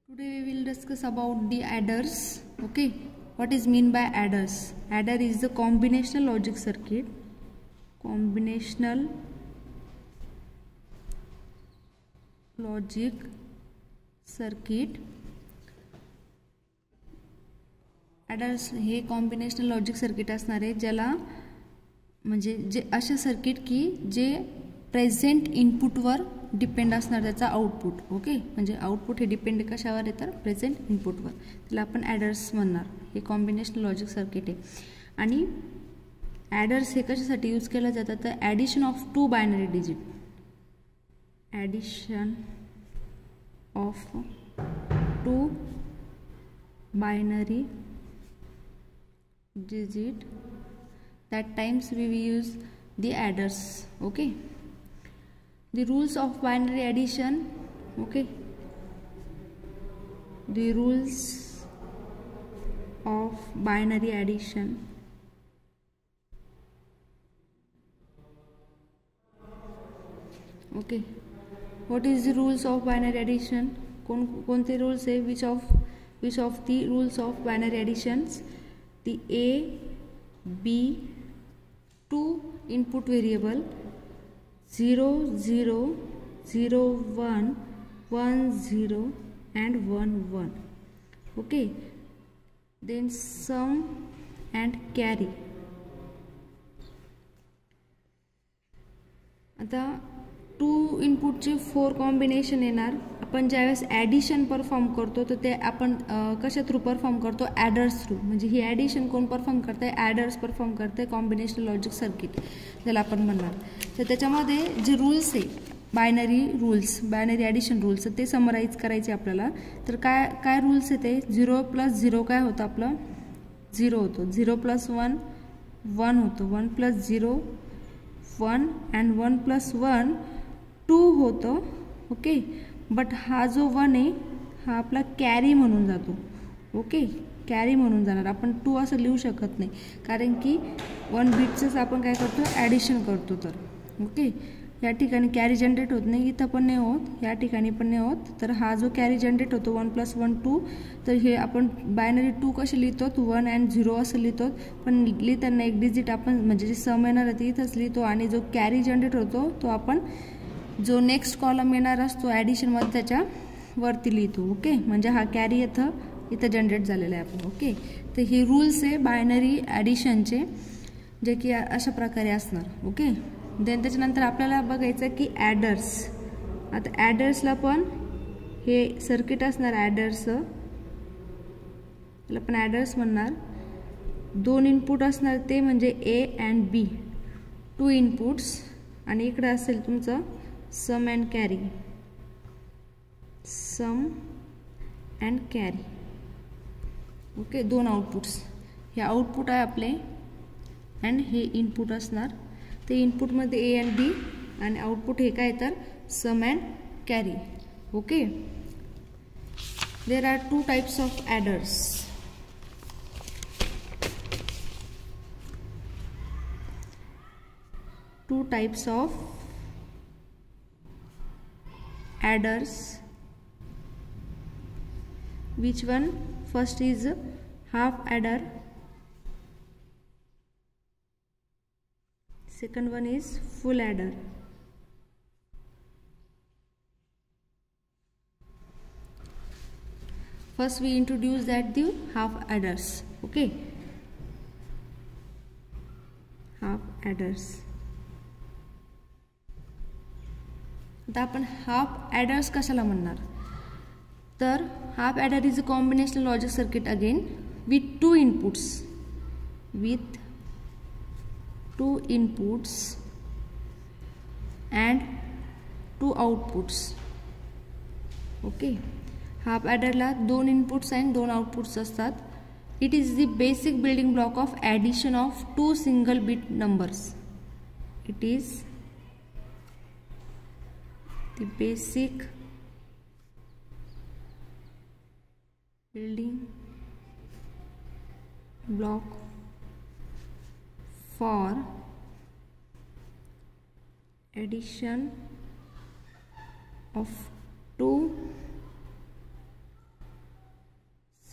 Today we will discuss about the adders. Okay, what is mean by adders? Adder is the combinational logic circuit. Combinational logic circuit. Adders हे combinational logic circuit असणार आहे, ज्याला म्हणजे जे असे circuit की जे प्रेझेंट इनपुटवर डिपेंड असणार त्याचा आउटपुट. ओके, म्हणजे आउटपुट हे डिपेंड कशावर आहे तर प्रेझेंट इनपुटवर. त्याला आपण ॲडर्स म्हणणार. हे कॉम्बिनेशनल लॉजिक सर्किट आहे. आणि ॲडर्स हे कशासाठी यूज केलं जातं तर addition of two binary digit. Addition of two binary digit, that times we will use the adders. Okay, the rules of binary addition. Okay, the rules of binary addition. Okay, what is the rules of binary addition? कोणते rules आहे? which of the rules of binary additions? The A, B, two input variable 0, 0, 0, 1, 1, 0 and 1, 1. Okay, then sum and carry. आता to इनपुटचे 4 combination येणार. आपण ज्यावेळेस addition perform करतो तर ते आपण कशा थ्रू परफॉर्म करतो? ॲडर्स थ्रू. म्हणजे ही ॲडिशन कोण परफॉर्म करत आहे? ॲडर्स परफॉर्म करते कॉम्बिनेशनल लॉजिक सर्किट ज्याला आपण म्हणणार. तर त्याच्यामध्ये जे रूल्स आहे बायनरी ॲडिशन रूल्स ते समराईज करायचे आपल्याला. तर काय रूल्स आहे ते? 0 + 0 काय होतं आपलं? 0 होतो. 0 + 1 1 होतो. 1 + 0 1 अँड 1 + 1 2 होतं. ओके, बट हा जो 1 आहे हा आपला कॅरी म्हणून जातो. ओके, कॅरी म्हणून जाणार. आपण 2 असं लिहू शकत नाही, कारण की 1 बिटचंच आपण काय करतो? ॲडिशन करतो. तर ओके, या ठिकाणी कॅरी जनरेट होत नाही, इथं पण नाही होत, या ठिकाणी पण नाही होत. तर हा जो कॅरी जनरेट होतो 1 + 1 2, तर हे आपण बायनरी 2 कसे लिहितो? 1 अँड 0 असं लिहितो. पण लिहिताना एक डिजिट आपण म्हणजे जे सम येणार आहे ते इथंच लिहितो, आणि जो कॅरी जनरेट होतो तो आपण जो नेक्स्ट कॉलम येणार असतो ॲडिशनमध्ये त्याच्या वरती लिहितो. ओके, म्हणजे हा कॅरी इथं जनरेट झालेला आहे आपण. ओके, तर हे रूल्स आहे बायनरी ॲडिशनचे, जे की अशा प्रकारे असणार. ओके, देन त्याच्यानंतर आपल्याला बघायचं की ॲडर्स. आता ॲडर्सला पण हे सर्किट असणार ॲडर्सचं, त्याला पण ॲडर्स म्हणणार. 2 इनपुट असणार ते म्हणजे ए अँड बी, 2 इनपुट्स. आणि इकडे असेल तुमचं sum and carry. Sum and carry. Okay, 2 outputs. हे आउटपुट आहे आपले अँड हे इनपुट असणार. ते इनपुटमध्ये ए अँड बी आणि आउटपुट हे काय तर sum and carry. Okay, there are 2 types of adders. Two types of adders. Which one? First is half adder. Second one is full adder. First we introduce that the half adders. Okay, half adders. आता आपण half ॲडर्स कशाला म्हणणार तर half adder is a combinational logic circuit again with 2 inputs. With 2 inputs and 2 outputs. Okay, half ॲडरला 2 inputs आणि 2 outputs असतात. It is the basic building block of addition of 2 single bit numbers. It is the basic building block for addition of two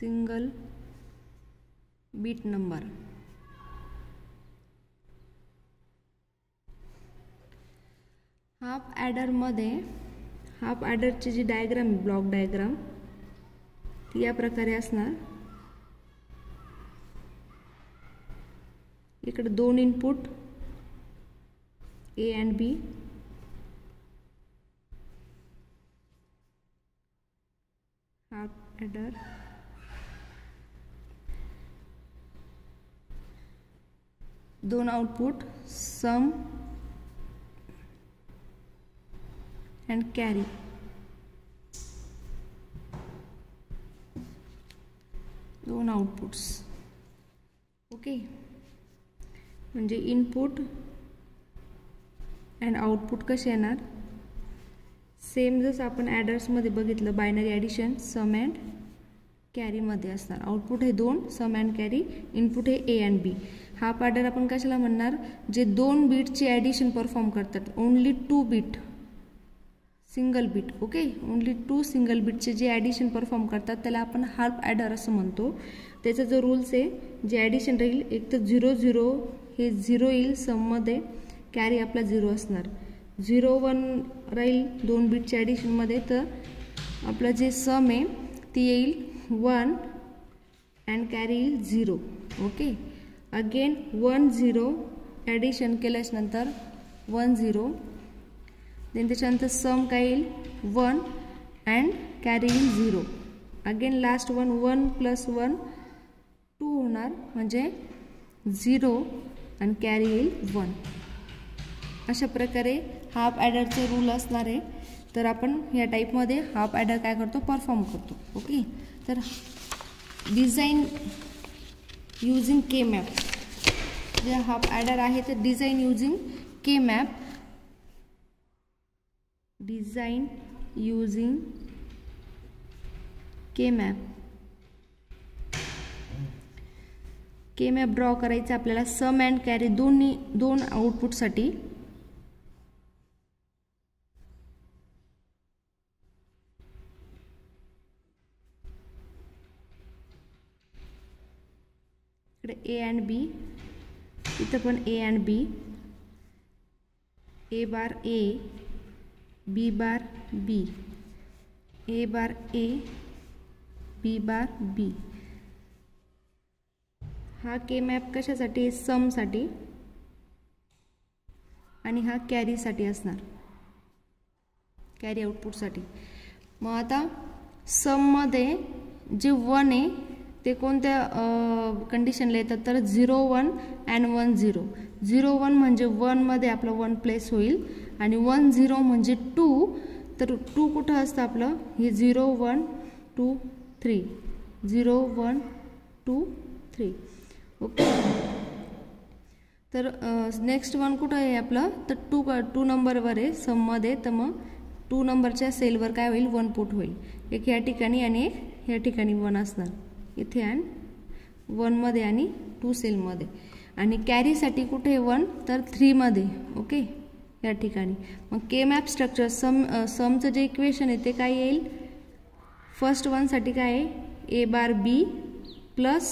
single bit number. Half ॲडरमध्ये half ॲडरची जी diagram block diagram ती या प्रकारे असणार. इकडे दोन input A and B, half adder, दोन आउटपुट सम अँड कॅरी. दोन आउटपुट्स. ओके, म्हणजे इनपुट अँड आउटपुट कसे येणार, सेम जसं आपण ॲडर्समध्ये बघितलं बायनरी ॲडिशन सम अँड कॅरीमध्ये असणार. आउटपुट हे दोन, सम अँड कॅरी, इनपुट हे A and B. Half adder आपण कशाला म्हणणार, जे दोन बीटचे ॲडिशन परफॉर्म करतात, only 2 bit single bit. Okay, only 2 single बीटचे जे ॲडिशन परफॉर्म करतात त्याला आपण हाफ ॲडर असं म्हणतो. त्याचा जो रूल्स आहे, जे ॲडिशन राहील एक तर 0 0 हे 0 येईल सममध्ये, कॅरी आपला 0 असणार. 0 1 राहील 2 बीटच्या ॲडिशनमध्ये, तर आपलं जे सम आहे ती येईल 1 अँड कॅरी येईल 0. ओके, अगेन 1 0 ॲडिशन केल्याच्यानंतर 1 0, देन त्याच्यानंतर सम काय येईल 1 अँड कॅरी येईल 0. अगेन लास्ट 1 1 + 1 2 होणार, म्हणजे 0 आणि कॅरी येईल 1. अशा प्रकारे हाफ ॲडरचे रूल असणार आहे. तर आपण या टाईपमध्ये हाफ ॲडर काय करतो, परफॉर्म करतो. ओके, तर डिझाईन युजिंग के मॅप, जे हाफ ॲडर आहे ते डिझाईन युजिंग के मॅप. डिझाईन युजिंग के मॅप. के मॅप ड्रॉ करायचं आपल्याला सम अँड कॅरी दोन आउटपुटसाठी. इकडे ए अँड बी, इथं पण ए and B, A bar A, B bar B, A bar A, B bar बी. हा के मॅप कशासाठी, समसाठी, आणि हा कॅरीसाठी असणार, कॅरी आउटपुटसाठी. मग आता सममध्ये जे 1 आहे ते कोणत्या कंडिशनला येतात, तर 0 1 अँड 1 0. 0 1 म्हणजे 1 मध्ये आपलं 1 प्लेस होईल, आणि 1 0 म्हणजे 2. तर 2 कुठं असतं आपलं, हे 0 1 2 3, 0 1 2 3. ओके, तर नेक्स्ट 1 कुठं आहे आपलं, तर 2 नंबरवर आहे सममध्ये. तर मग 2 नंबरच्या सेलवर काय होईल, 1 पुट होईल. एक ह्या ठिकाणी आणि एक ह्या ठिकाणी 1 असणार, इथे अँड 1 मध्ये आणि 2 सेलमध्ये. आणि कॅरीसाठी कुठे आहे 1, तर 3 मध्ये. ओके, या ठिकाणी. मग के मॅप स्ट्रक्चर समचं जे इक्वेशन आहे ते काय येईल, फर्स्ट 1 साठी काय आहे, ए बार बी प्लस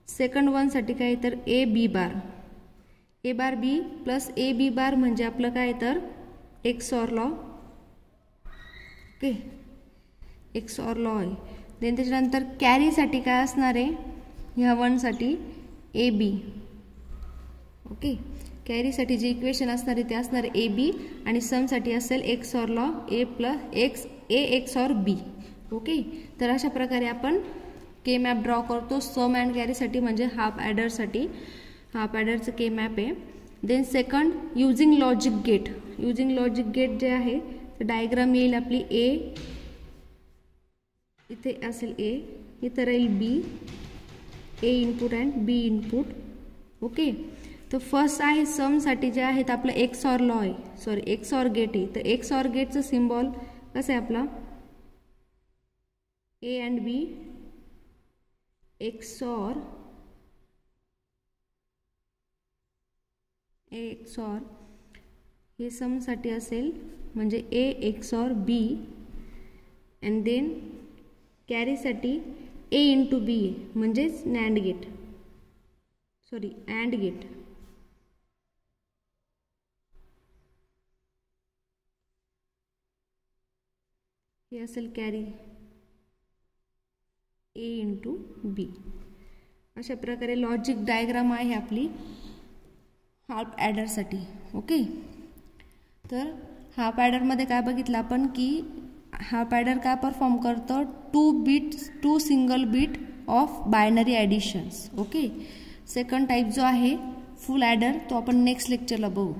सेकंड 1 साठी काय, तर A B bar. A bar B plus A B bar म्हणजे आपलं काय, तर XOR law. Okay, XOR law आहे. देन त्याच्यानंतर कॅरीसाठी काय असणार आहे, ह्या 1 साठी ए बी. ओके, कॅरीसाठी जे इक्वेशन असणार आहे ते असणार ए बी, आणि समसाठी असेल XOR law A plus A XOR B. Okay, तर अशा प्रकारे आपण के मॅप ड्रॉ करतो सम अँड कॅरीसाठी, म्हणजे हाफ ॲडरसाठी. हाफ ॲडरचं के मॅप आहे. Then second using logic gate. Using logic gate जे आहे तर डायग्राम येईल आपली ए, इथे असेल ए, इथं राहील B, A input and B input. Okay, तर फर्स्ट आहे समसाठी जे आहेत आपलं एक्सऑर लॉ आहे, सॉरी एक्सऑर गेट आहे. तर एक्सऑर गेटचं सिम्बॉल कसं आहे आपला, A and B XOR A XOR, हे समसाठी असेल म्हणजे A XOR B. And then कॅरीसाठी ए इंटू बी आहे, म्हणजेच अँड गेट. हे असेल कॅरी ए इंटू बी. अशा प्रकारे लॉजिक डायग्राम आहे आपली हाफ ॲडरसाठी. ओके, तर हाफ ॲडरमध्ये काय बघितलं आपण की हाफ ॲडर काय परफॉर्म करतं, 2 single bit of binary additions. Okay, second type जो आहे फुल ॲडर तो आपण नेक्स्ट लेक्चरला बघू.